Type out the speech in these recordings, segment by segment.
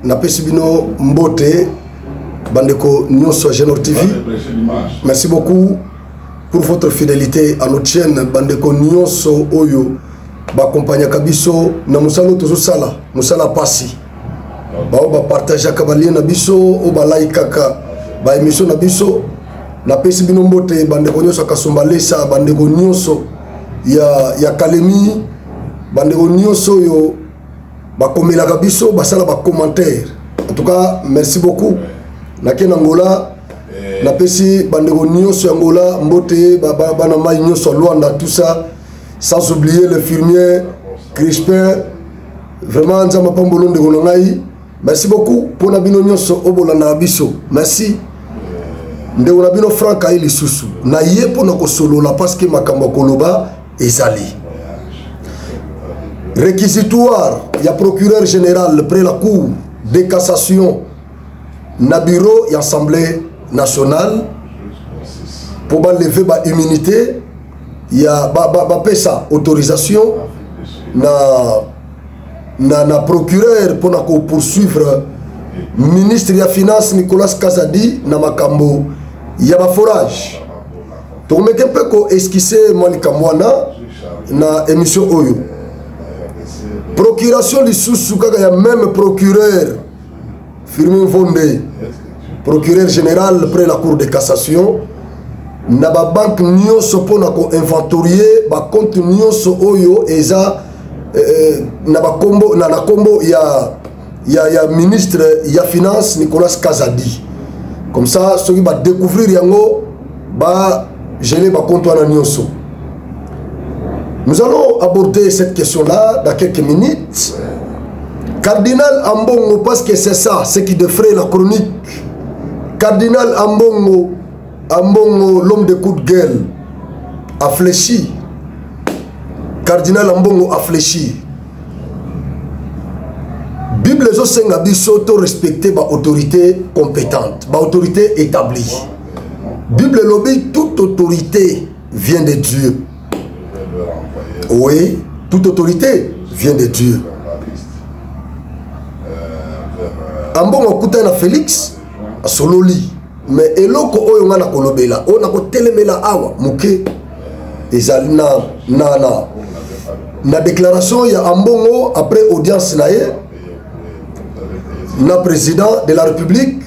napesi bino mbote bandeko nyonso Genor TV. Merci beaucoup pour votre fidélité à notre chaîne bandeko nyonso oyo ba accompagner kabiso na musalo tozo sala musala pasi ba partager kabalie na biso o ba like kaka ba émission na biso napesi bino mbote bandeko nyonso kasombalesa bandeko nyonso ya Kalemi bandeko nyonso yo bakomela kabiso basala ba commentaire. En tout cas merci beaucoup nakena Angola napesi bandeko nyonso Angola mbote bana mai nyonso Luanda tout ça, sans oublier le firmier Crispin vraiment nzamba pambolo ndeko ngai. Merci beaucoup pour na bino nyonso obolanda biso. Merci ndeko na bino Franck Aili Susu na ye pona ko solola parce que makambo koloba ezali réquisitoire. Il y a procureur général près la cour de cassation na bureau et assemblée nationale pour lever ba immunité. Il y a pesa autorisation na procureur pour na poursuivre ministre ya finance Nicolas Kazadi na makambo ya ba forage. Donc meke peu ko esquisser Malika Mwana na émission oyo. Procuration lisusu kaka ya même procureur Firmin Vonde, procureur général près la cour de cassation na ba banque nyonso pona ko inventorier ba compte nyonso oyo eza na ba kombo na kombo ya ministre ya finance Nicolas Kazadi. Comme ça ceux qui va découvrir yango ba geler ba compte na nyonso. Nous allons aborder cette question-là dans quelques minutes. Cardinal Ambongo, parce que c'est ça, ce qui défraie la chronique. Cardinal Ambongo, l'homme de coup de gueule, a fléchi. Cardinal Ambongo a fléchi. Bible les osenga biso to respecter ba autorité compétente, ba autorité établie. Bible lobby, toute autorité vient de Dieu. Oui, toute autorité vient de Dieu. Ambongo kutana Félix Sololi, mais eloko oyo ngana kolobela, on a ko telemela awa muke ezali na déclaration ya Ambongo après audience na président de la République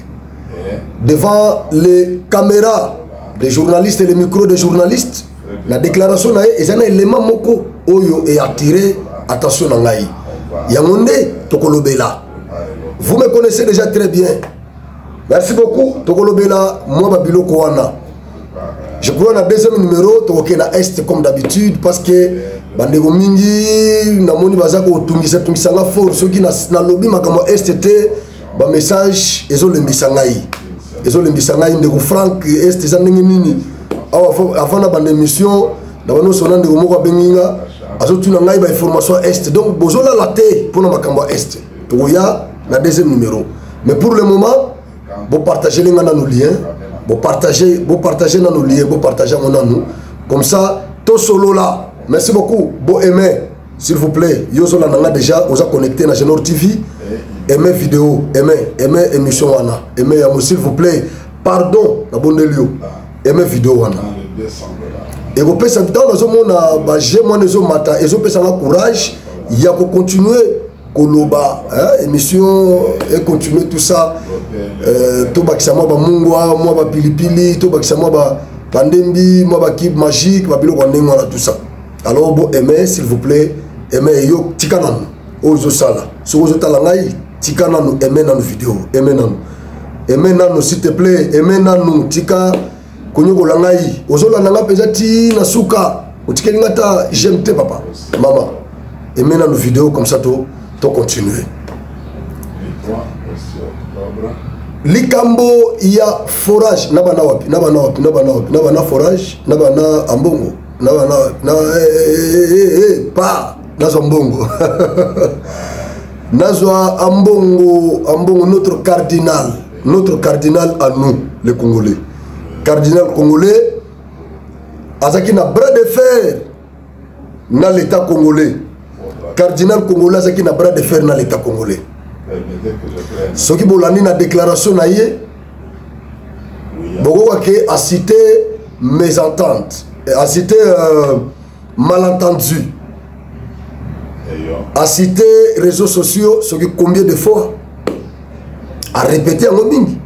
devant les caméras des journalistes et les micros des journalistes. La déclaration na ezana élément moko oyo et attiré attention na ngai. Yamonde tokolobela. Vous me connaissez déjà très bien. Merci beaucoup. Tokolobela moi babiloko wana. Je crois na deuxième numéro tokoke na est comme d'habitude parce que bandeko mingi na moni bazako tungisa nga fort ceux qui na lobby makamo est te ba message ezolembisa ngai. Ezolembisa ngai ndeko Franck est ezandenge nini. Avant la bande émission, nous avons dit que nous avons une information est. Donc, nous avons la tête pour nous est. Donc, il y a le deuxième numéro. Mais pour le moment, vous partagez nos liens, vous partagez nos liens, vous partagez nous. Comme ça, tout solo là. Merci beaucoup. Vous aimez, s'il vous plaît. Vous avez déjà connecté à Genor TV. Aimez vidéo, aimez émission. Aimez, s'il vous plaît. Pardon, la bonne lieu. Aimez vidéo wana et vous pouvez dans le monde ba j'aime les mata et vous pouvez avoir courage il y a pour continuer koloba émission et continuer tout ça to bakisa moi ba mungwa moi ba pilipili to bakisa moi ba pandembi moi ba kib magique ba bilo ndengwa tout ça. Alors vous aimez s'il vous plaît aimez yo tikana ozo sala so ozo talangai tikana no aimez dans vidéo aimez nan s'il te plaît aimez nan tika Konyoko langai, ozola nanga pezati na suka, utikeli ngata j'aime te papa, maman. Et maintenant nos vidéos comme ça to continuer. Likambo ya forage, nabana forage, nabana ambongo, pa nazo ambongo. Nazo ambongo notre cardinal à nous les Congolais. Cardinal congolais, Azaki na bras de fer dans l'État congolais. Cardinal congolais, Azaki na bras de fer dans l'État congolais. Ce qui bolani na déclaration naïe, beaucoup a cité mésentente, a cité malentendu, a cité réseaux sociaux, ce qui combien de fois a répété en mobing.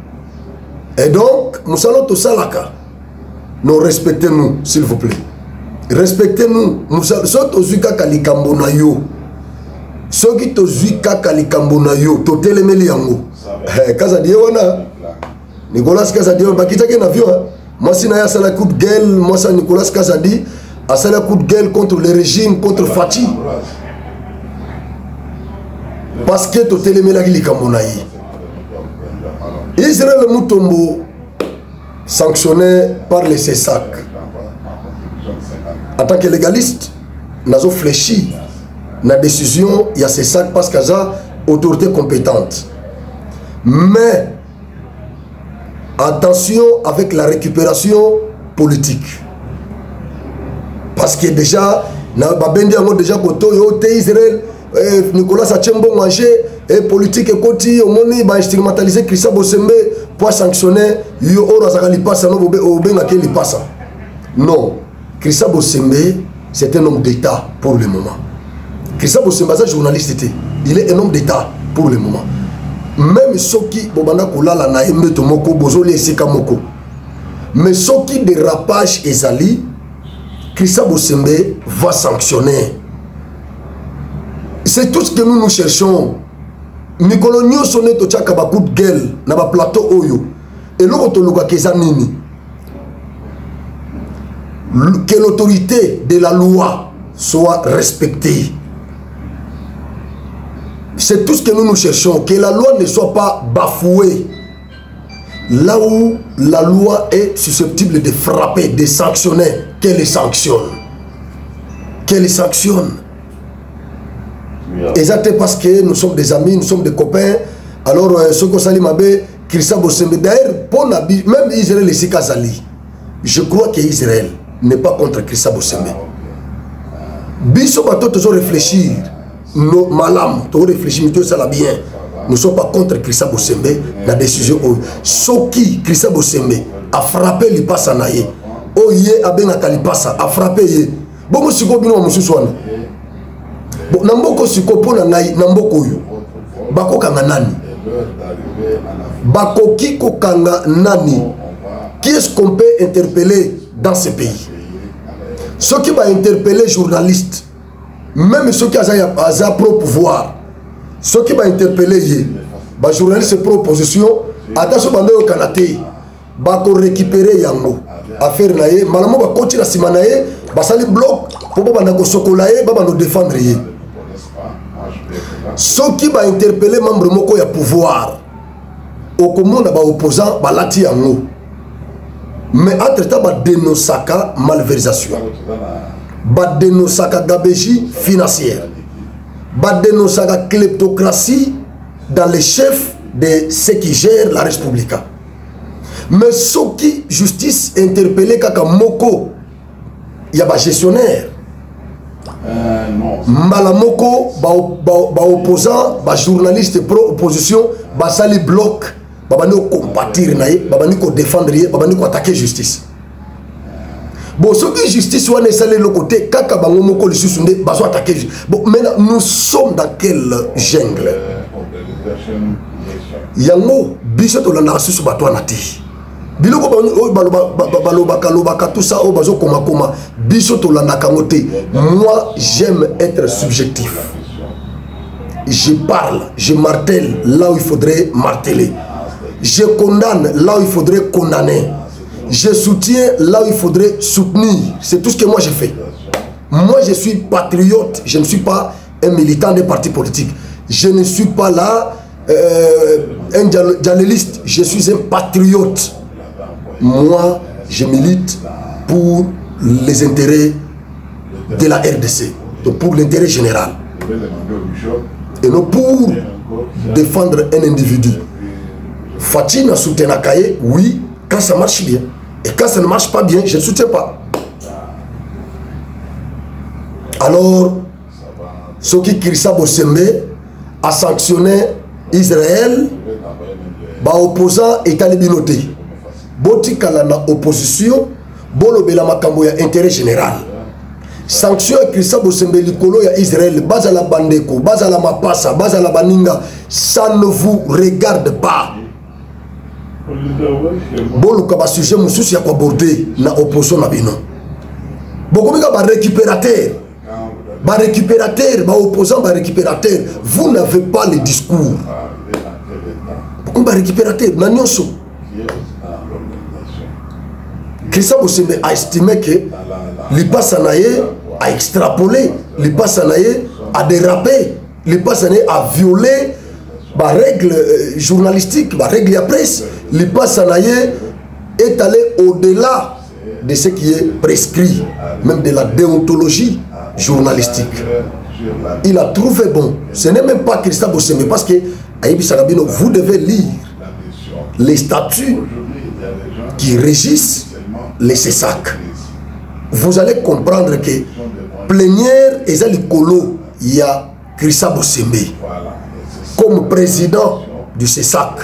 Et donc, nous allons tout ça là. Nous respectez-nous, s'il vous plaît. Respectez-nous. Nous allons tous kalikambo na yo. Ceux qui te zui kalikambo na yo, to telemeli yango. Kaza die wana. Nicolas Kazadi on bakita ke na avion. Moi si na ya sala coup de gueule, moi ça Nicolas Kazadi a sala coup de gueule contre le régime, contre Fati. Parce que to telemeli likambo na yi. Israël Moutombo sanctionné par les CESAC. En tant que légaliste, nous avons fléchi la décision, il y a CESAC parce qu'il y a autorité compétente. Mais attention avec la récupération politique. Parce que déjà, déjà Israël, Nicolas Sachembo mangé et politique et côté au moni ba stigmatiser Christa Bosembe pour sanctionner yo ora zakali passa no obenga ke li passa. Non, Christa Bosembe c'est un homme d'état pour le moment. Christa Bosembe c'est journaliste, il est un homme d'état pour le moment. Même ceux qui bobanda kolala na emeto moko bozoli esika moko. Mais ceux qui dérapage ezali Christa Bosembe va sanctionner. C'est tout ce que nous cherchons. Mikolo nyonso ne to tchaka ba coup de gueule na ba plateau oyo. Et loko to loka keza nini. Que l'autorité de la loi soit respectée. C'est tout ce que nous cherchons. Que la loi ne soit pas bafouée. Là où la loi est susceptible de frapper, de sanctionner, qu'elle les sanctionne. Qu'elle les sanctionne. Exactement parce que nous sommes des amis, nous sommes des copains. Alors, ce que Salim Abe, Christa Bosembe, d'ailleurs, même Israël et Sikazali, je crois qu'Israël n'est pas contre Christa Bosembe. Biso bato toujours réfléchir, nos malam, toujours réfléchir, mais tout ça là bien. Nous ne sommes pas contre Christa Bosembe, la décision. Ce qui, Christa Bosembe, a frappé les passanaïs, Oye Abenaka li passa, a frappé ye. Bon, moi, je suis comme nous, bon, namboko sikopo na ngai namboko yo bako kanga nani bako kiko kanga nani qui est-ce qu'on peut interpeller dans ce pays? Ceux qui vont interpeller journalistes, même ceux qui ont pro pouvoir, ceux qui vont interpeller les journalistes pro opposition, attention bande au Kanate bako récupérer yango affaire naie malamo ba continuer la simanae basali bloc pour banda ko sokolae ba bando défendre ye. Ceux qui vont interpeller membres moko ya pouvoir au commun ba opposant balati yango. Mais entre-temps ba dénonçaka malversation, ba dénonçaka gabegie financière, ba dénonçaka kleptocratie dans les chefs de ceux qui gèrent la République. Mais ceux qui justice interpellé kaka moko ya ba gestionnaire Malamoko, ba opposant, ba journaliste pro opposition, ba sali bloc, ba bani ko compatir naie, ba bani ko défendre, ba bani ko attaquer justice. Bon, ce qui justice wane sali le côté, kaka bango moko le susunde, ba so attaquer. Bon, maintenant nous sommes dans quel jungle? Yango biso to landa susu batwa nati. Biloko balobaka tout ça au bazo koma biso to landa kangote. Moi j'aime être subjectif. Je parle, je martèle là où il faudrait marteler. Je condamne là où il faudrait condamner. Je soutiens là où il faudrait soutenir. C'est tout ce que moi j'ai fait. Moi je suis patriote, je ne suis pas un militant des partis politiques. Je ne suis pas là un dialéliste, je suis un patriote. Moi, je milite pour les intérêts de la RDC, donc pour l'intérêt général. Et non pour défendre un individu. Fatih a soutenu Nakaye, oui, quand ça marche bien. Et quand ça ne marche pas bien, je ne soutiens pas. Alors, ce qui Christa Bosembe a sanctionné Israël ba opposant état libinoté botikala na opposition bolobela makambo ya intérêt général sanction ya Christa Bosembe likolo ya Israël bazala bandeko bazala mapasa bazala baninga ça ne vous regarde pas boluka ba sujet mususu ya kwa border na opposition na bino bokomika ba récupérateur ba opposant ba récupérateur vous n'avez pas le discours bokomika ba récupérateur na nyonso Christa Bosembe a estimé que l'Ipasanaye a extrapolé, l'Ipasanaye a dérapé, l'Ipasanaye a violé les règles journalistiques, les règles de la presse. L'Ipasanaye est allé au-delà de ce qui est prescrit, même de la déontologie journalistique. Il a trouvé bon. Ce n'est même pas Christa Bosembe, parce que Aïbi Sarabino, vous devez lire les statuts qui régissent les CESAC. Vous allez comprendre que plénière et Zalikolo, il y a Christa Bosembe comme président du CESAC.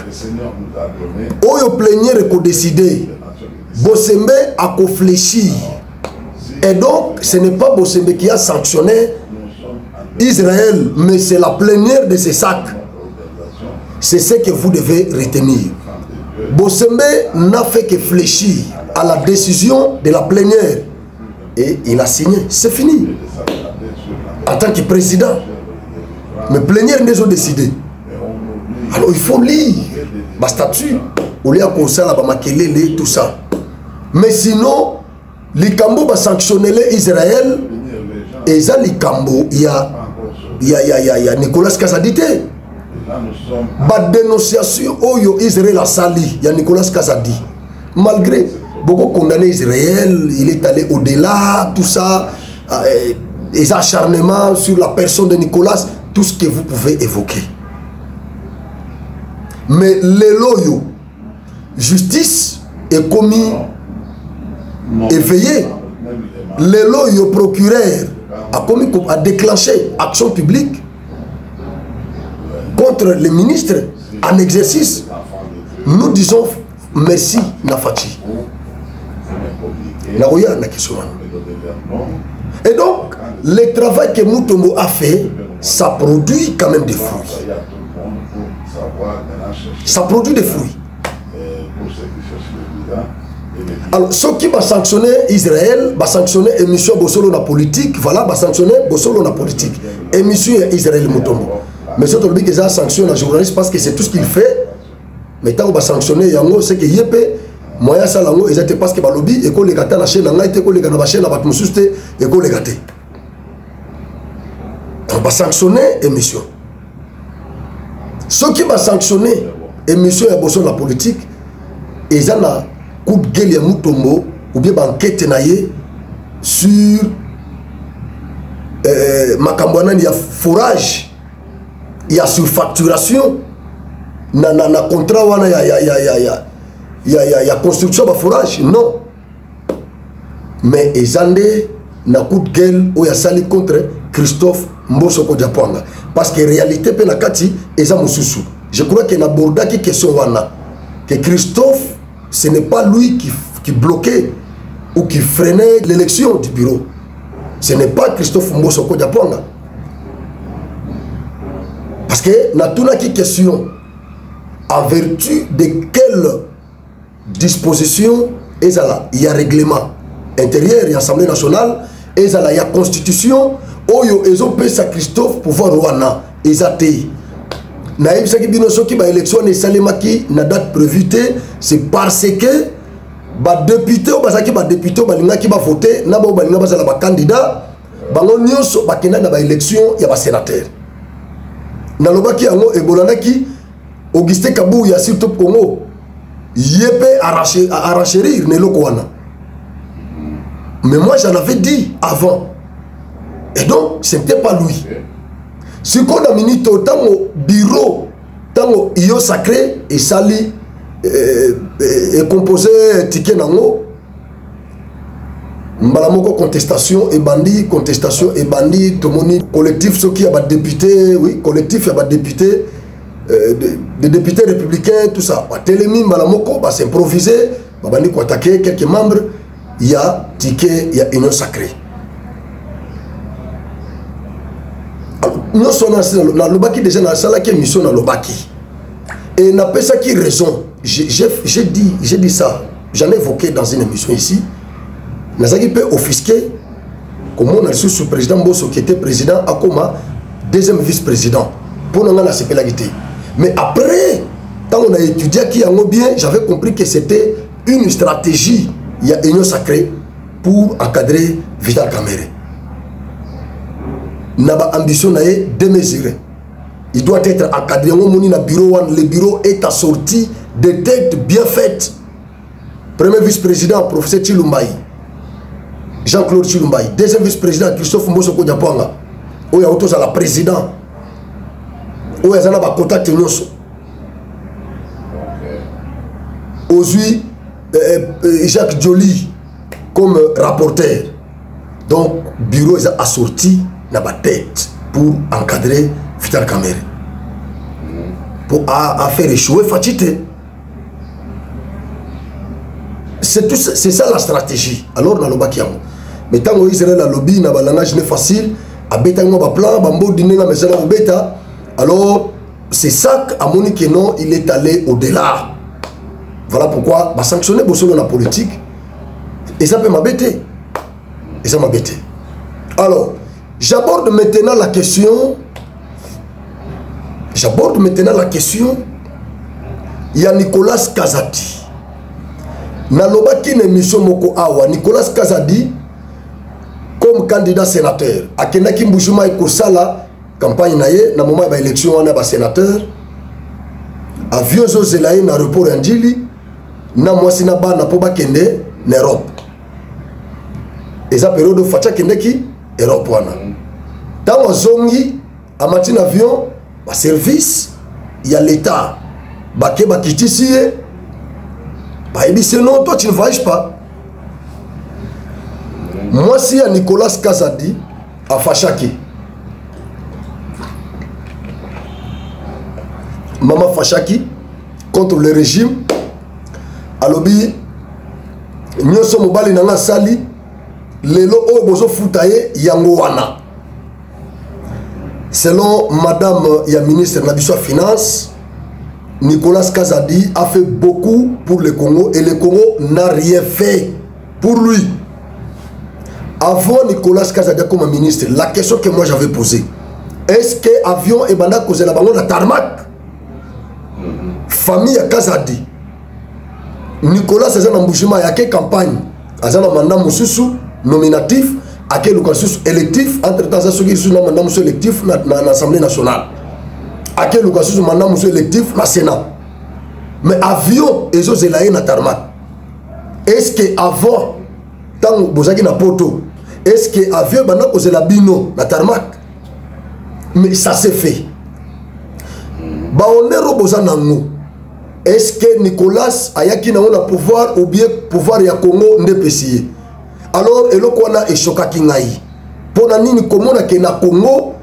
Oyo plénière est décidé. Bosembe a réfléchi. Et donc, ce n'est pas Bosembe qui a sanctionné Israël, mais c'est la plénière de CESAC. C'est ce que vous devez retenir. Bosembe n'a fait que fléchir à la décision de la plénière et il a signé, c'est fini en tant que président. Mais plénière n'est pas décidé. Alors il faut lire ma statut au lieu de ça là makelele tout ça. Mais sinon les Cambo va sanctionner Israël et ça les Cambo il y a Nicolas Kazadité. La dénonciation oyo Israël a sali, il y a Nicolas Kazadi. Malgré beaucoup condamné Israël, il est allé au-delà, tout ça, les acharnements sur la personne de Nicolas, tout ce que vous pouvez évoquer. Mais les loyaux, justice est commis, éveillé. Les loyaux procureur a déclenché action publique contre les ministres en exercice. Nous disons merci Nafati. Et donc, le travail que Mutombo a fait, ça produit quand même des fruits. Ça produit des fruits. Alors, ceux qui vont sanctionner Israël, vont sanctionner émission Bossolo na politique, voilà, vont sanctionner Bossolo na politique. Émission Israël Mutombo. Mais c'est le but que ça sanctionne un journaliste parce que c'est tout ce qu'il fait. Mais tant qu'on va sanctionner Yango, c'est que Yépe, moyen ça lango, ils étaient parce que balobi et qu'on les gâte la chaîne, on a été qu'on les gâte la chaîne, on va te et qu'on les gâte. On va sanctionner émission. Ceux qui vont sanctionner émission et Bossolo la politique, ils ont un coup de gueule à Mutombo ou bien enquête naïe sur Makambouana, il y a forage. Il y a surfacturation. Na contrat wana il y a construction de forage. Non. Mais Ezande na coup de gueule où il y a sali contre Christophe Mbosoko Diapwanga. Parce que réalité penakati eza mususu. Je crois qu'il y a aborda qui question wana que Christophe ce n'est pas lui qui bloquait ou qui freinait l'élection du bureau. Ce n'est pas Christophe Mbosoko Diapwanga. Parce que na tuna qui question en vertu de quelle disposition il y a règlement intérieur et Assemblée nationale, il y a constitution, oyo ezo pesa Christophe pouvoir wana ezate. Na yebisa ki bino soki ba élection et salemaki na date prévue, c'est parce que ba député ou bazaki ba député ba linga ki ba voter na ba linga ba za ba candidat bango nyonso ba kenda na ba élection ya ba sénateur. Nalobaki yango ebolandaki Augustin Kabou ya sur top Congo yépe arracher ne lokwana. Mais moi j'en avais dit avant. Et donc c'était pas lui. Ce qu'on a mis dans au bureau, dans au io sacré et sali et composé ticket nango. Mbalamoko contestation et bandit, tout le monde collectif, ceux qui a député, oui, collectif, il y a député, des députés républicains, tout ça. Telemi, Malamoko, c'est improvisé. Babani ko attaquer quelques membres. Il y a ticket, il y a union sacrée. Nous sommes dans le baki déjà dans la salle qui est mission dans le baki. Et n'a pas ça qui raison. J'ai dit ça. J'en ai évoqué dans une émission ici. Nazaki peut offusquer. Comme on a reçu sous président Bosso qui était président Akoma, deuxième vice-président. Pour nous, on a la guité. Mais après, quand on a étudié qui en bien, j'avais compris que c'était une stratégie. Il y a union sacrée pour encadrer Vital Kamerhe. Naba ambition nae démesurée. Il doit être encadré. Le bureau est assorti de têtes bien faites. Premier vice-président, professeur Chilumbaï. Jean-Claude Chilumbaï. Deuxième vice-président, Christophe Mbosoko Diapwanga. Il y a autos à la président. Il y a un contact. Aujourd'hui, Jacques Joly comme rapporteur. Donc, bureau est assorti dans ma tête pour encadrer Vital Kamerhe. Pour faire échouer Fatite. C'est ça la stratégie. Alors, dans le Bakiam. Mais tant que Israël a lobby, n'a pas langage facile, à bêta un plan, bambo dîner na maison au bêta. Alors, c'est ça à mon que non, il est allé au-delà. Voilà pourquoi, sanctionner Bossolo la politique, et ça peut m'embêter. Et ça m'embêter. Alors, j'aborde maintenant la question. Il y a Nicolas Kazadi. Nalobaki ne mission moko awa. Nicolas Kazadi, comme candidat sénateur, a Kenaki Mbushuma et Kosala, campagne naye, na moment ba élection on a ba sénateur. A vieux Zelaye na report Andili, na mwasi na ba na poba kende na Europe. Et ça période de facha kende ki Europe wana. Dans zongi a matin avion, ba service, il y a l'état. Ba ke ba kitisi bah, il dit sinon toi tu ne voyages pas. Moi si à Nicolas Kazadi à Fachaki. Maman Fachaki contre le régime. Alobi nyoso mobali nanga sali lelo o bozo futaye yango wana. Selon madame ya ministre Nabiso Finance, Nicolas Kazadi a fait beaucoup pour le Congo et le Congo n'a rien fait pour lui. Avant Nicolas Kazadi comme ministre, la question que moi j'avais posée, est-ce que avion et banda causé la bango na tarmac? Famille Kazadi. Nicolas c'est un embouchement, il y a quelle campagne? Il y a un mandat mususu nominatif, à quel lucrasus électif, entre-temps, il y a un mandat électif dans l'Assemblée nationale. À quel lucrasus mandat électif dans le Sénat. Mais avion, ils ont zélaé na tarmac. Est-ce que avant, tant que na poto, est-ce que avion banda causé la bino na tarmac? Mais ça s'est fait. Ba on est robosa nango. Est-ce que Nicolas ayaki na on a pouvoir ou bien pouvoir ya Congo ndepesiye? Alors elokwana e shokaki ngai. Pona nini komona ke na Congo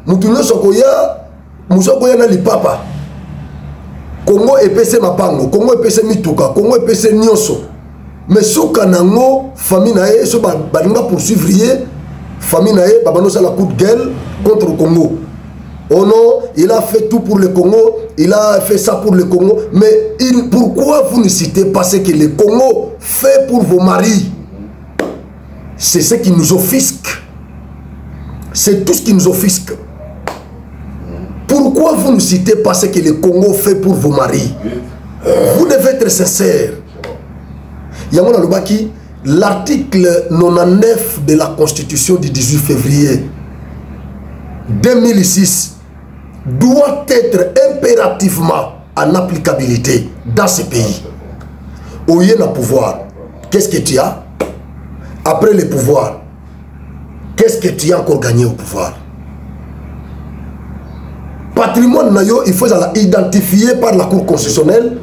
mutu nyonso koya musoko ya na lipapa. Congo epese mapango, Congo epese mituka, Congo epese nyonso. Mais soka nango famille na e so balinga poursuivre famille na e babano sa la coup de gueule contre le Congo. Oh non, il a fait tout pour le Congo, il a fait ça pour le Congo, mais pourquoi vous ne citez pas ce que le Congo fait pour vos maris? C'est ce qui nous offusque. C'est tout ce qui nous offusque. Pourquoi vous ne citez pas ce que le Congo fait pour vos maris? Vous devez être sincère. Yamona Lubaki, l'article 99 de la Constitution du 18 février 2006 doit être impérativement en applicabilité dans ce pays. Où il y a un pouvoir, qu'est-ce que tu as? Après le pouvoir, qu'est-ce que tu as encore gagné au pouvoir? Patrimoine nayo, il faut l'identifier par la Cour constitutionnelle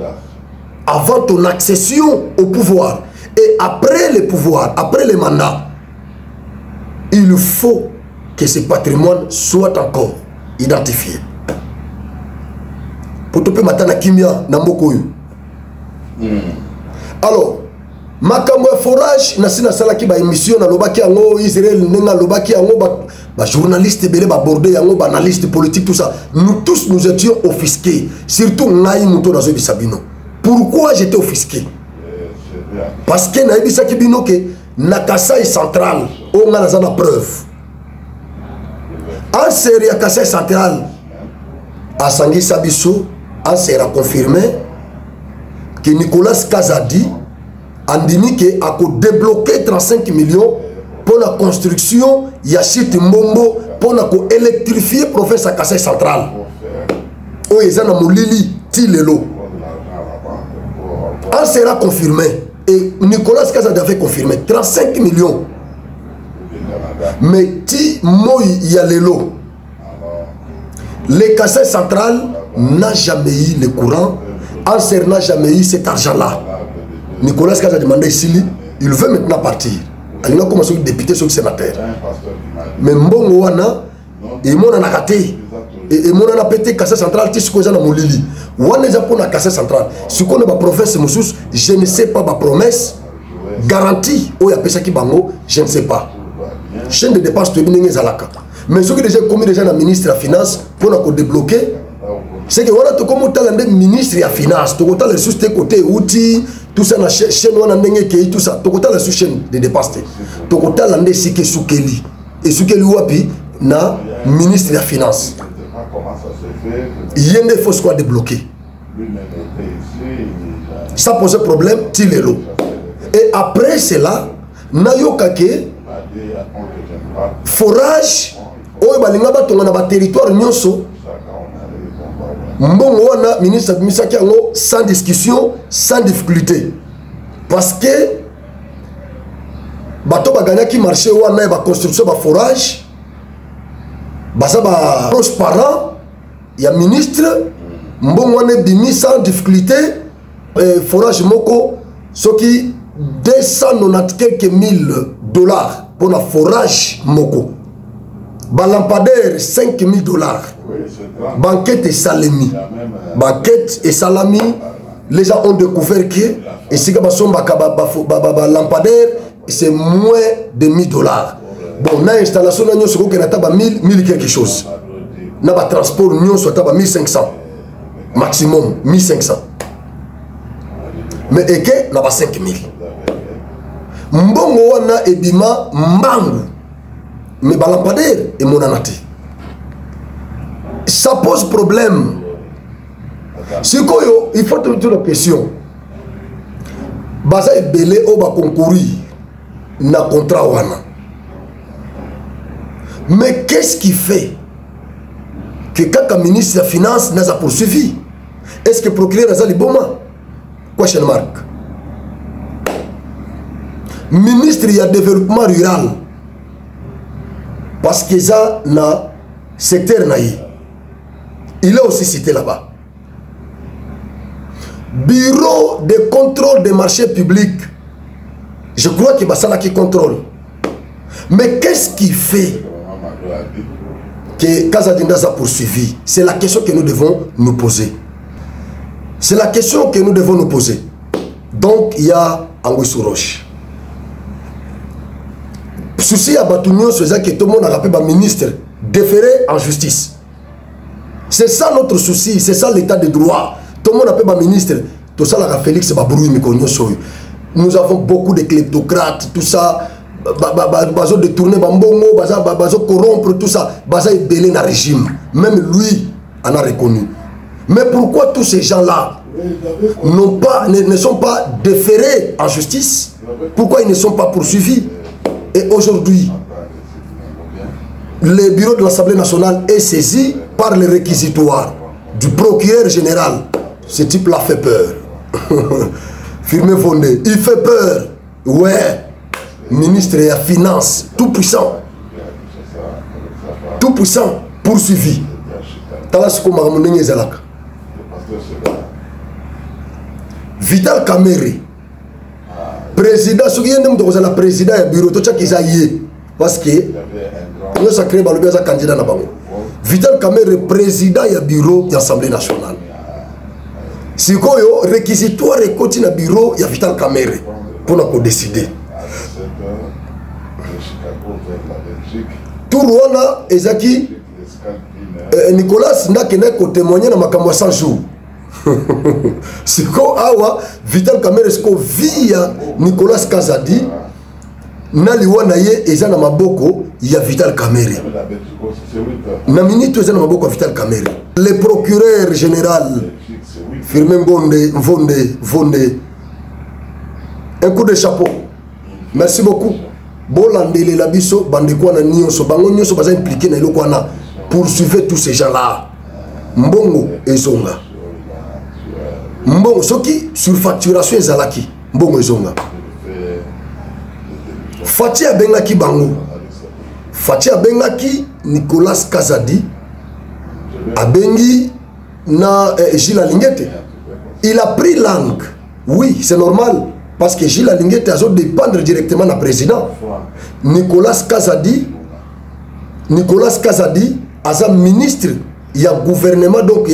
avant ton accession au pouvoir. Et après le pouvoir, après le mandat, il faut que ce patrimoine soit encore identifié. pour te matana kimia na mboko yo. Alors makambo ya forage na sina salaki ba émission na lobaki yango Israël nenga lobaki yango ba journaliste belé ba bordé yango ba analyste politique tout ça. Nous tous nous étions offusqués, surtout ngai muto na zo bisabino. Pourquoi j'étais offusqué? Parce que na bisaki bino ke na Kasai central on a la preuve. En série à Kasai central à Sangui Sabiso en sera confirmé que Nicolas Kazadi andimi que a débloqué 35 millions pour la construction Yachit Mbombo pour la électrifier province à Kasai central. O ezana molili ti lelo. En sera confirmé et Nicolas Kazadi avait confirmé 35 millions. Mais ti moi yalelo. Le Kasai central n'a jamais eu le courant. Anser n'a jamais eu cet argent-là. Nicolas Kazadi a demandé ici, il veut maintenant partir. Il a commencé à député sur le sénateur. Mais Mbongo wana, et mon a raté. Et mon a pété Kasai central, tu sais quoi, Molili. Wana est pour la Kasai central. Ce qu'on a ma province, je ne sais pas ma promesse. Garantie, où il y a Pesa Kibango, je ne sais pas. Chaîne de dépenses, tu es Zalaka. Mais ce qui est déjà commis déjà dans le ministre de la Finance pour nous débloquer, c'est que voilà, tu comme le ministre de la Finance, tu as les sous-côtés côté outils, tout ça, la chaîne, tout ça, tu as la sous-chaîne de dépenses. Tu as les sous Soukeli. Et Soukeli Wapi, na ministre de la Finance. Il y a des fausses quoi débloquer. Ça pose problème, Tilelo. Et après cela, Nayokake, forage, oyo balinga batonga na ba territoire nyonso. Mbongo wana ministre misaki yango sans discussion, sans difficulté. Parce que bato baganyaki marché wana ba construction ba forage. Basa ba transparent, ya ministre mbongo wana bimi sans difficulté, forage moko soki 290 quelques mille dollars pour la forage moko. Balampadaire 5 000 dollars. Banquette et salami. Banquette et salami. Les gens ont découvert que et si lampadaire c'est moins de 1000 dollars. Bon, na installation na nyonso ko na taba 1000 quelque chose. Na ba transport nyonso taba 1500. Maximum 1500. Mais et que na ba 5000. Mbongo wana ebima mbangu. Mais balampadaire et mon anati. Ça pose problème. C'est quoi il faut te poser la question. Baza est belé au ba concourir na contrat wana. Mais qu'est-ce qui fait que quand le ministre de la Finance n'a pas poursuivi? Est-ce que le procureur a dit bon? Question mark. Ministre du développement rural. Parce que ça, na secteur naï, il est aussi cité là-bas. Bureau de contrôle des marchés publics. Je crois que c'est là qui contrôle. Mais qu'est-ce qui fait que Kazadinda a poursuivi? C'est la question que nous devons nous poser. C'est la question que nous devons nous poser. Donc, il y a Anguissou Roche. Souci à Batounion, c'est que tout le monde a rappelé le ministre déféré en justice. C'est ça notre souci, c'est ça l'état de droit. Tout le monde a appelé le ministre, tout ça, la Félix Babouroui, nous avons beaucoup de kleptocrates, tout ça, bazo détourner Bambongo, bazo corrompre, tout ça, bazo est belé dans le régime. Même lui en a reconnu. Mais pourquoi tous ces gens-là ne sont pas déférés en justice? Pourquoi ils ne sont pas poursuivis? Et aujourd'hui, le bureau de l'Assemblée nationale est saisi par le réquisitoire du procureur général. Ce type-là fait peur. Firmé fondé. Il fait peur. Ouais. Ministre de la Finance, tout puissant. Tout puissant, poursuivi. Vital Kamere. Président, ce qui est le président du bureau, tout ça qui est parce que nous avons créé le candidat. Vital Kamere, président du bureau de l'Assemblée nationale. Sikoyo, réquisitoire et continue na bureau, il y a Vital Kamerhe pour décider. Tout Rwanda, Ezaki, Nicolas Ndakene ko témoigner dans ma caméra 100 jours. Siko awa Vital Kamerhe siko via Nicolas Kazadi na liwana ye eza na maboko ya Vital Kamerhe. Na minute eza na maboko ya Vital Kamerhe. Le procureur général Firmin Vonde, un coup de chapeau. Merci beaucoup. Bolandele la biso bandeko na nyonso bango nyonso baza impliqué na eloko wana. Poursuivez tous ces gens-là. Mbongo ezonga. Mbongo soki surfacturation ezalaki. Mbongo ezonga. Fati abengaki bango. Fati abengaki Nicolas Kazadi. Abengi na Gilles Alingete. Il a pris langue. Oui, c'est normal. Parce que Gilles Alingete a dépendre directement du président. Nicolas Kazadi as un ministre, il y a gouvernement, donc il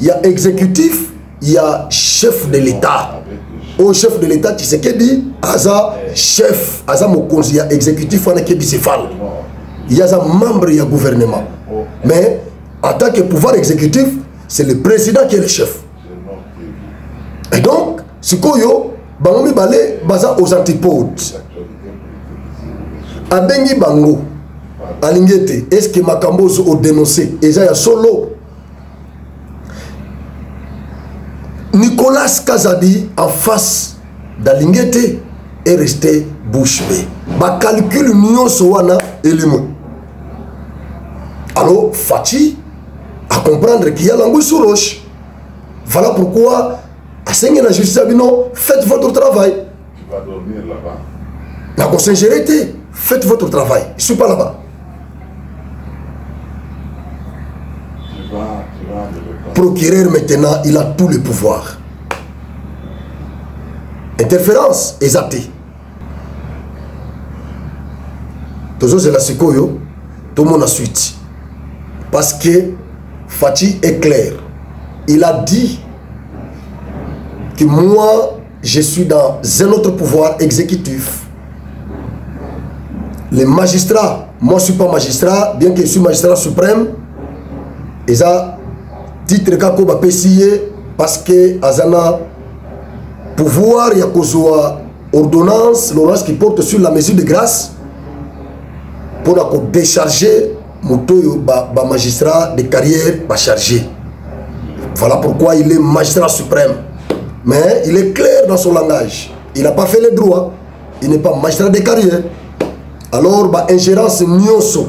y a exécutif, il y a chef de l'État. Au chef de l'État, tu sais qu'il dit, Aza chef, Aza Mokonzi, il y a exécutif, il y a un membre, il y a gouvernement. Mais en tant que pouvoir exécutif, c'est le président qui est le chef. Et donc, ce qu'on Bangomi Balé, baza aux antipodes. Abengi Bango, Alingete, est-ce que Makambozo ont dénoncé? Et ça y a solo. Nicolas Kazadi, en face d'Alingete, est resté bouche bée. Ba calcul union soana et limon. Alors, Fati, à comprendre qu'il y a l'angoisse sur roche. Voilà pourquoi, à la justice, faites votre travail. Tu vas dormir là-bas. La consignérité, faites votre travail. Je ne suis pas là-bas. Procureur maintenant, il a tous les pouvoirs. Interférence, exactée. Toujours c'est la secoyo, tout le monde a suite. Parce que Fati est clair. Il a dit que moi, je suis dans un autre pouvoir exécutif. Les magistrats, moi je ne suis pas magistrat, bien que je suis magistrat suprême, et ça, titre kako ba pesiye, parce que azana pouvoir, il y a ordonnance, l'ordonnance qui porte sur la mesure de grâce, pour décharger moto ba magistrat de carrière, ba chargé. Voilà pourquoi il est magistrat suprême. Mais il est clair dans son langage. Il n'a pas fait les droits. Il n'est pas magistrat de carrière. Alors, bah, ingérence nyonso.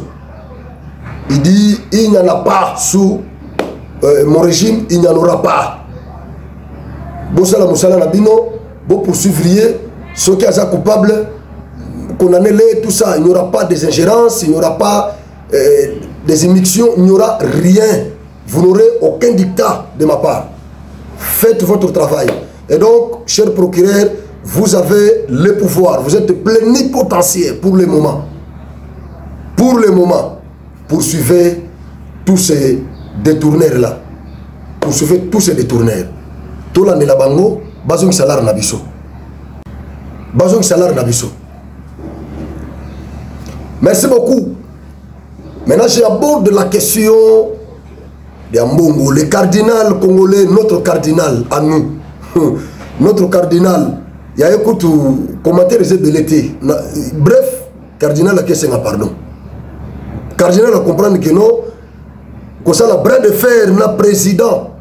Il dit, il n'y en a pas sous mon régime, il n'y en aura pas. Bossala Moussala Nabino, bon poursuivrier, ceux qui sont coupables, condamnez-les, tout ça. Il n'y aura pas des ingérences, il n'y aura pas des émissions, il n'y aura rien. Vous n'aurez aucun dictat de ma part. Faites votre travail. Et donc, cher procureur, vous avez le pouvoir. Vous êtes plénipotentiaire pour le moment. Pour le moment, poursuivez tous ces détourneurs-là. Poursuivez tous ces détourneurs. Tout l'année la bango, bazong salaire nabiso. Bazong salaire nabiso. Merci beaucoup. Maintenant, j'aborde la question de Mbongo, le cardinal congolais, notre cardinal à nous. Notre cardinal, il y a écoute commentaire de l'été. Bref, cardinal a question pardon. Cardinal a comprendre que non, que ça la bras de fer, na président,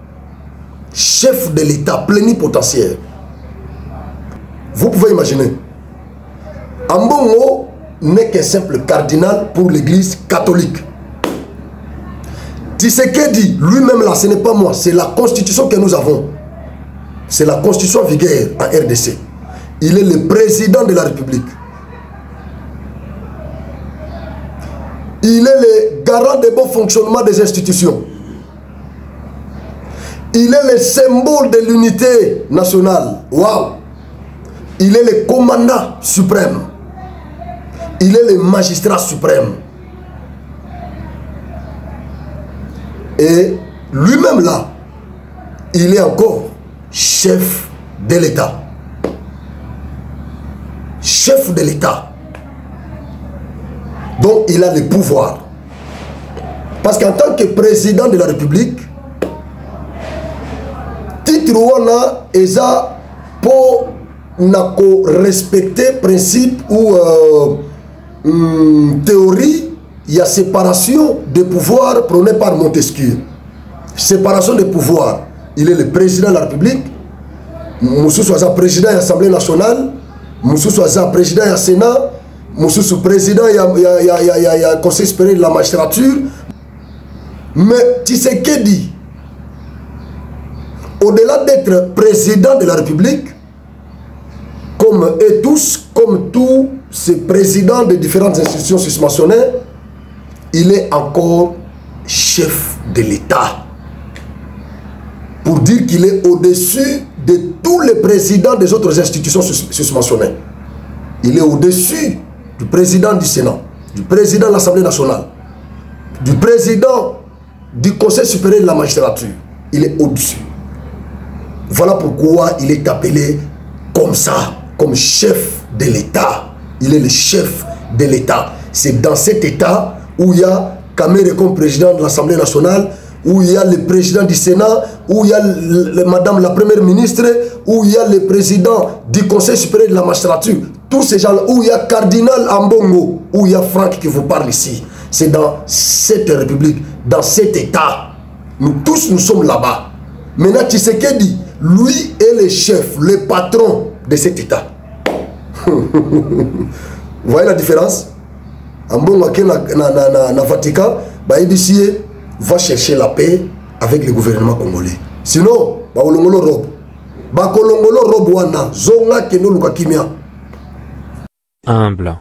chef de l'État plénipotentiaire. Vous pouvez imaginer. Mbongo n'est qu'un simple cardinal pour l'église catholique. Tshisekedi, lui-même là, ce n'est pas moi, c'est la constitution que nous avons. C'est la constitution en vigueur en RDC. Il est le président de la République. Il est le garant du bon fonctionnement des institutions. Il est le symbole de l'unité nationale. Waouh! Il est le commandant suprême. Il est le magistrat suprême. Et lui-même là, il est encore chef de l'État. Chef de l'État. Donc il a le pouvoir. Parce qu'en tant que président de la République, titre wana eza pour respecter principe ou théorie, il y a séparation des pouvoirs prônée par Montesquieu. Séparation des pouvoirs. Il est le président de la République. Moussou soit président de l'Assemblée nationale. Moussou soit président du Sénat. Moussou soit président du Conseil supérieur de la magistrature. Mais Tshisekedi, au-delà d'être président de la République, comme eux tous, comme tous ces présidents de différentes institutions susmentionnées, il est encore chef de l'État. Pour dire qu'il est au-dessus de tous les présidents des autres institutions susmentionnées. Il est au-dessus du président du Sénat, du président de l'Assemblée nationale, du président du Conseil supérieur de la magistrature. Il est au-dessus. Voilà pourquoi il est appelé comme ça, comme chef de l'État. Il est le chef de l'État. C'est dans cet État où il y a Kamere comme président de l'Assemblée nationale, où il y a le président du Sénat, où il y a madame la première ministre, où il y a le président du Conseil supérieur de la magistrature. Tous ces gens-là, où il y a Cardinal Ambongo, où il y a Franck qui vous parle ici. C'est dans cette République, dans cet État. Nous tous, nous sommes là-bas. Maintenant, Tshisekedi, lui est le chef, le patron de cet État. Vous voyez la différence? Ambongo qui na Vatican, Baïbissier va chercher la paix avec le gouvernement congolais. Sinon, Bakolongolo robe. Bakolongolo robe wana, zonga keno luka kimia. Humble.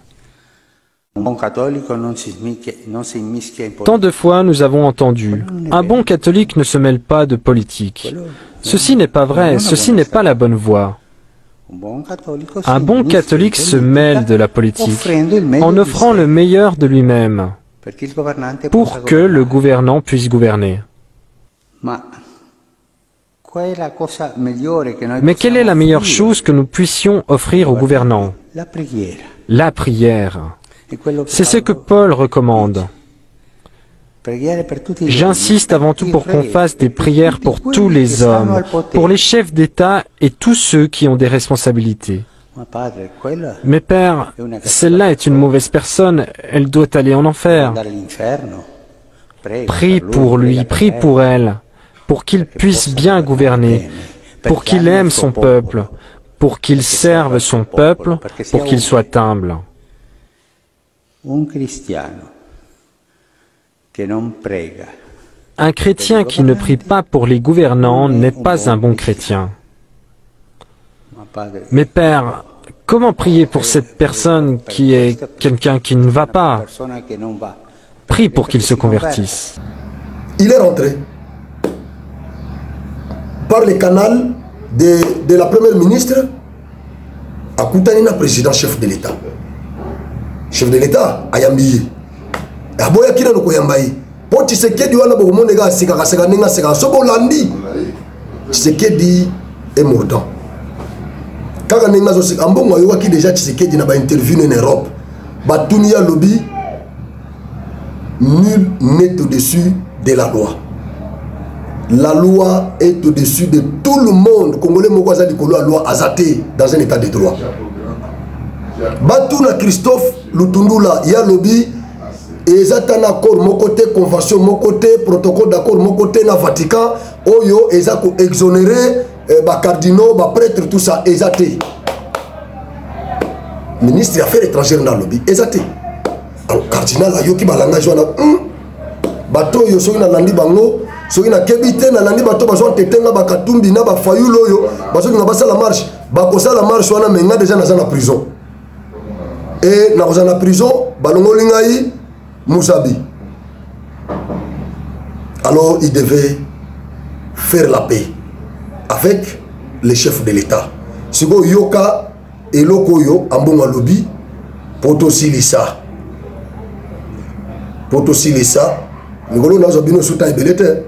Tant de fois nous avons entendu « Un bon catholique ne se mêle pas de politique ». Ceci n'est pas vrai, ceci n'est pas la bonne voie. Un bon catholique se mêle de la politique en offrant le meilleur de lui-même pour que le gouvernant puisse gouverner. Mais quelle est la meilleure chose que nous puissions offrir aux gouvernants? La prière. C'est ce que Paul recommande. J'insiste avant tout pour qu'on fasse des prières pour tous les hommes, pour les chefs d'État et tous ceux qui ont des responsabilités. Mais Père, celle-là est une mauvaise personne, elle doit aller en enfer. Prie pour lui, prie pour elle, pour qu'il puisse bien gouverner, pour qu'il aime son peuple, pour qu'il serve son peuple, pour qu'il soit humble. Un chrétien qui ne prie pas pour les gouvernants n'est pas un bon chrétien. Mais Père, comment prier pour cette personne qui est quelqu'un qui ne va pas? Prie pour qu'il se convertisse. Il est rentré par le canal de la première ministre à Koutanina, président chef de l'État. Chef de l'État, Ayambiye. Aboya kina no koyambayi. Po Tshisekedi wana bo monde ga sika ninga sika sobo landi. Tshisekedi est mordant. Kaka ninga zo sika ambongo yo ki déjà Tshisekedi na ba interview en Europe. Ba tunia lobby, nul n'est au-dessus de la loi. La loi est au-dessus de tout le monde. Congolais Mokwaza Likolo la loi azate dans un état de droit. Batuna Christophe Lutundula ya lobby et un accord mon côté convention mon côté protocole d'accord mon côté na Vatican oyo ezako exonérer ba cardinaux ba prêtre tout ça ezate. Ministre des Affaires étrangères na lobby ezate. Alors cardinal ayoki ba langage wana bato yo soki na landi bango soki na kebite na landi bato bazo tetenga ba katumbi na ba fayulo oyo bazo nga basala marche ba kosala marche wana menga déjà na prison. Et dans la prison, Balongolingaï, Moussabi. Alors il devait faire la paix avec les chefs de l'État. Si vous yoka et lokoyo ambonga lobby, Potosi Lissa. Potosi Lissa. Migolo na zobino suta ibelete.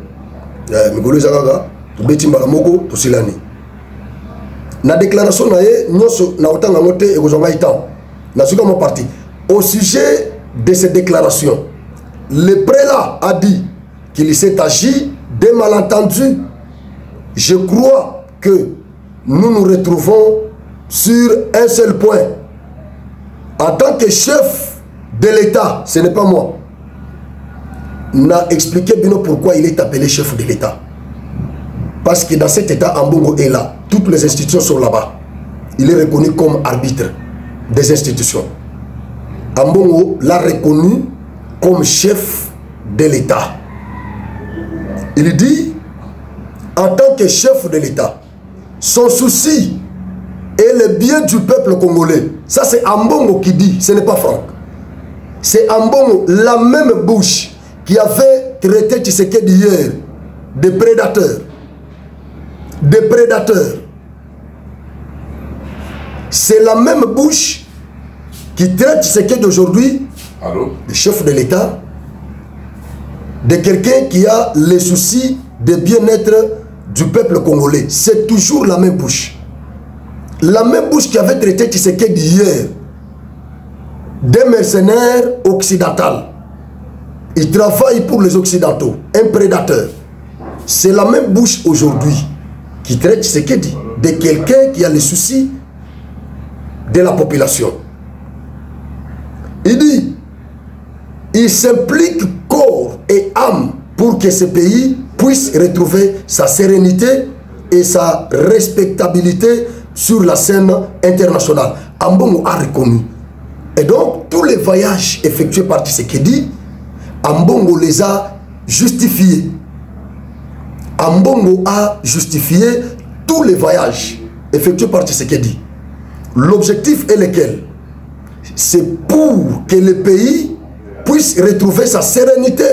Migolo zagaga, beti mbaramoko, tosilani. La déclaration parti. Au sujet de ces déclarations, le prélat a dit qu'il s'est agi de malentendus. Je crois que nous nous retrouvons sur un seul point. En tant que chef de l'État, ce n'est pas moi, n'a expliqué bien pourquoi il est appelé chef de l'État. Parce que dans cet État, Ambongo est là. Toutes les institutions sont là-bas. Il est reconnu comme arbitre des institutions. Ambongo l'a reconnu comme chef de l'État. Il dit, en tant que chef de l'État, son souci est le bien du peuple congolais. Ça, c'est Ambongo qui dit, ce n'est pas Franck. C'est Ambongo, la même bouche qui avait traité Tshisekedi hier de prédateurs. Des prédateurs. C'est la même bouche qui traite Tshisekedi aujourd'hui de chef de l'État, de quelqu'un qui a les soucis de bien-être du peuple congolais. C'est toujours la même bouche. La même bouche qui avait traité Tshisekedi hier des mercenaires occidentaux. Il travaille pour les Occidentaux, un prédateur. C'est la même bouche aujourd'hui qui traite Tshisekedi de quelqu'un qui a les soucis de la population. Il dit, il s'implique corps et âme pour que ce pays puisse retrouver sa sérénité et sa respectabilité sur la scène internationale. Ambongo a reconnu. Et donc, tous les voyages effectués par Tshisekedi, Ambongo les a justifiés. Ambongo a justifié tous les voyages effectués par Tshisekedi. L'objectif est lequel? C'est pour que le pays puisse retrouver sa sérénité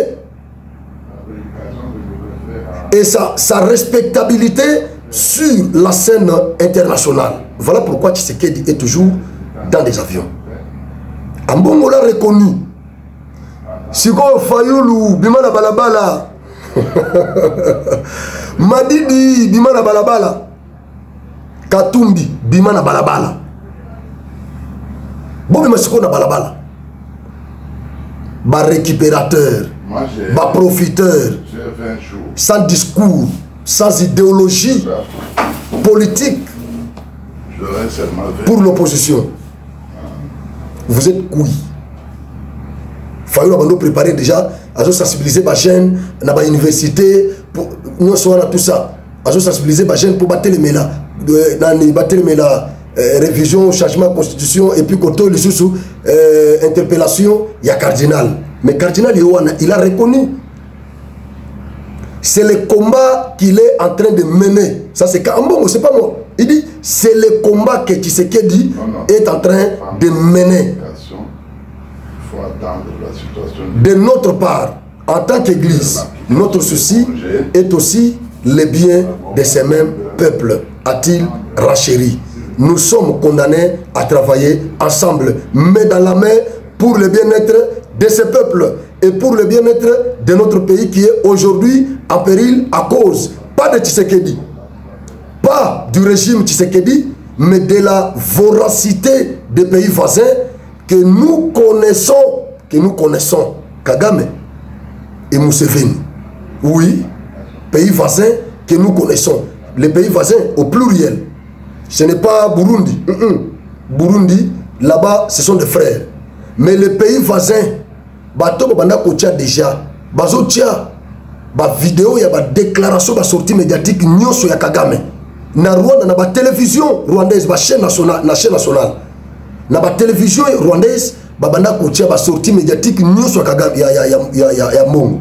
et sa respectabilité sur la scène internationale. Voilà pourquoi Tshisekedi est toujours dans des avions. Ambongo l'a reconnu. Siko Fayoulou, Bimana Balabala, Madidi, Bimana Balabala, Katumbi, Bimana Balabala. Bon, mais Siko na Balabala. Ba récupérateur, ba profiteur, sans discours, sans idéologie politique pour l'opposition. Vous êtes couilles. Fayoulou a préparé déjà à sensibiliser les jeunes dans l'université, nous sommes tout ça, à sensibiliser les jeunes pour battre les mélas, révision, changement de constitution, et puis quand on sous interpellation, il y a cardinal. Mais cardinal, il a reconnu. C'est le combat qu'il est en train de mener. Ça, c'est Ambongo, c'est pas moi. Il dit, c'est le combat que Tshisekedi est en train de mener. De notre part, en tant qu'Église, notre souci est aussi le bien de ces mêmes peuples, a-t-il rachéri. Nous sommes condamnés à travailler ensemble, main dans la main, pour le bien-être de ces peuples et pour le bien-être de notre pays qui est aujourd'hui en péril à cause, pas de Tshisekedi, pas du régime Tshisekedi, mais de la voracité des pays voisins que nous connaissons, Kagame et Museveni. Oui, pays voisins que nous connaissons. Les pays voisins au pluriel. Ce n'est pas Burundi. Burundi, là-bas, ce sont des frères. Mais les pays voisins, bato banda kotia déjà, bazo tia, ba vidéo ya ba déclaration ba sortie médiatique nyonso ya Kagame. Na Rwanda na ba télévision rwandaise, ba chaîne nationale, na ba télévision rwandaise, ba banda kotia ba sortie médiatique nyonso ya Kagame ya Mongo.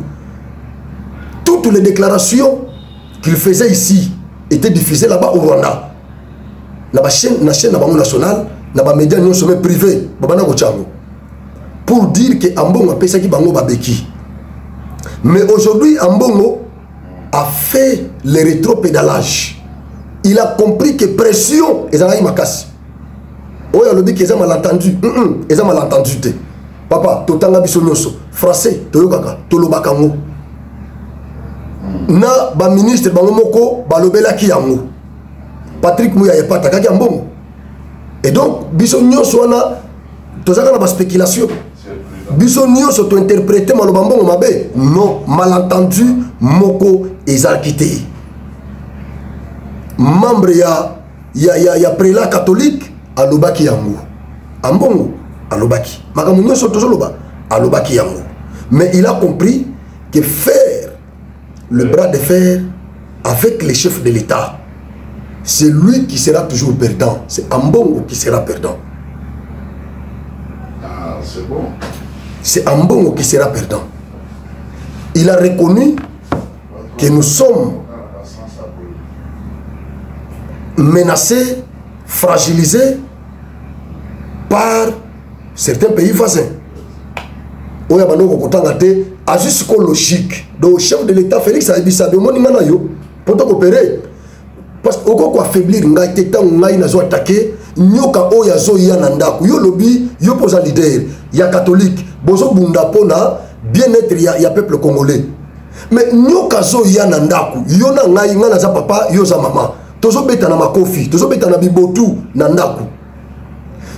Toutes les déclarations qu'il faisait ici étaient diffusées là-bas au Rwanda. Na ba chaîne nationale, na ba médias nyonso mais privés, ba banda kotia pour dire que Ambongo a pensé qu'il bango babeki. Mais aujourd'hui, Ambongo a fait le rétro-pédalage. Il a compris que pression est dans ma casse. Oh, il a dit qu'ils ont malentendu. Ils ont malentendu. Papa, totanga bisonyoso. Français, toyokaka, tolobakango. Na ba ministre bango moko balobela ki yango. Patrick Mouya ya pas takaki ambongo. Et donc biso nyonso wana tozaka na ba spéculation. Biso nyonso to interpréter maloba mbongo mabe. Non, malentendu moko ezalkité. Membre ya prélat catholique alobaki yango. Ambongo alobaki. Makambo nyonso tozoloba alobaki yango. Mais il a compris que faire le bras de fer avec les chefs de l'État, c'est lui qui sera toujours perdant. C'est Ambongo qui sera perdant. Ah, c'est bon. C'est Ambongo qui sera perdant. Il a reconnu que nous sommes menacés, fragilisés par certains pays voisins. Oya banoko kotanga te a jusqu'au logique. Donc chef de l'État Félix Abissa de moni ngana yo poto coopérer parce que oko ko affaiblir ngai te tant ngai nazo attaquer nyoka oya zo ya nandaku yo lobi yo posa leader ya catholique bozo bunda pona bien-être ya peuple congolais mais nyoka zo ya nandaku yo na ngai ngana za papa yo za mama tozo beta na makofi tozo beta na bibotu nandaku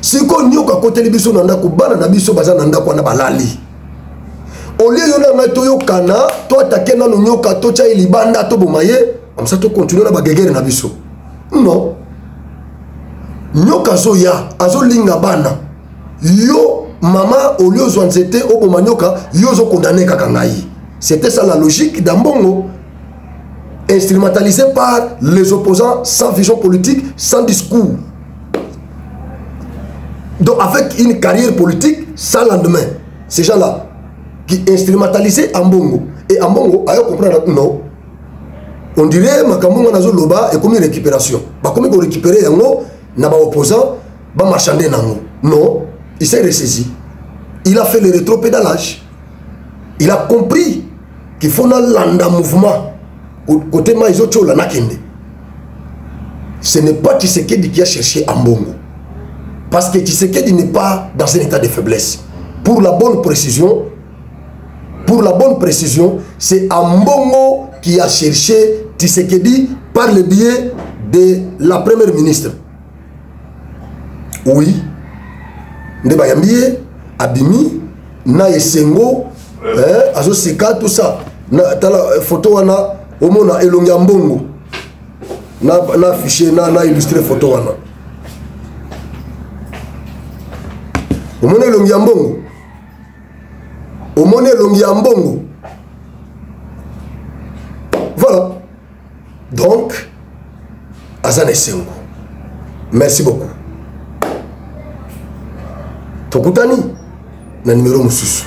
siko nyoka koteli biso nandaku bana na biso baza nandaku na balali. Au lieu de to yokana to attaquer na nyoka to cha ilibanda to bomaye comme ça to continuer na bagegere na biso non nyoka zo ya azo linga bana yo mama au lieu zo nzete o boma nyoka yo zo condamner kaka ngai. C'était ça la logique d'Ambongo, instrumentalisé par les opposants sans vision politique, sans discours, donc avec une carrière politique sans lendemain. Ces gens-là qui instrumentalisaient Ambongo. Et Ambongo, à comprendre, non. On dirait Makambo Nazo Loba et comme une récupération. Comme il récupérer Yango, n'a pas opposant, va marchander Nango. Non, il s'est ressaisi. Il a fait le rétropédalage. Il a compris qu'il faut un mouvement. Côté Maïzocho, la Nakende. Ce n'est pas Tshisekedi qui a cherché Ambongo. Parce que Tshisekedi n'est pas dans un état de faiblesse. Pour la bonne précision, c'est Ambongo qui a cherché Tshisekedi par le biais de la première ministre. Oui. Ndebayambie, Abimi, na Esengo, Azo Seka, tout ça. Na tala photo wana, omona elongi Ambongo. Na affiché, na illustré photo wana. Omona elongi Ambongo. Omona elongi Ambongo. Voilà. Donc, Azan Esengo. Merci beaucoup. Tokutani na numéro mususu.